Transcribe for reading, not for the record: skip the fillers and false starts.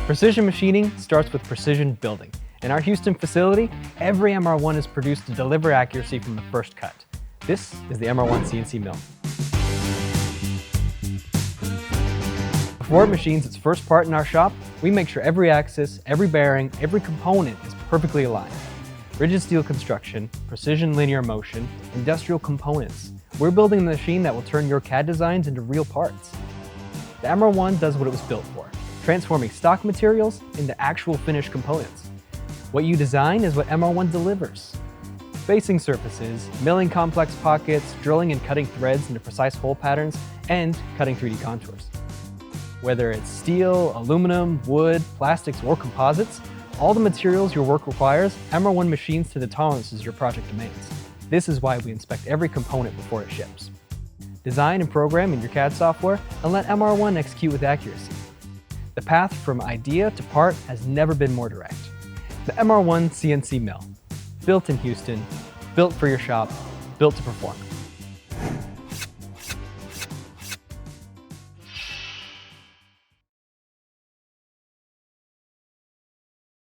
Precision machining starts with precision building. In our Houston facility, every MR-1 is produced to deliver accuracy from the first cut. This is the MR-1 CNC mill. Before it machines its first part in our shop, we make sure every axis, every bearing, every component is perfectly aligned. Rigid steel construction, precision linear motion, industrial components. We're building a machine that will turn your CAD designs into real parts. The MR-1 does what it was built for, transforming stock materials into actual finished components. What you design is what MR-1 delivers. Facing surfaces, milling complex pockets, drilling and cutting threads into precise hole patterns, and cutting 3D contours. Whether it's steel, aluminum, wood, plastics, or composites, all the materials your work requires, MR-1 machines to the tolerances your project demands. This is why we inspect every component before it ships. Design and program in your CAD software and let MR-1 execute with accuracy. The path from idea to part has never been more direct. The MR-1 CNC mill, built in Houston, built for your shop, built to perform.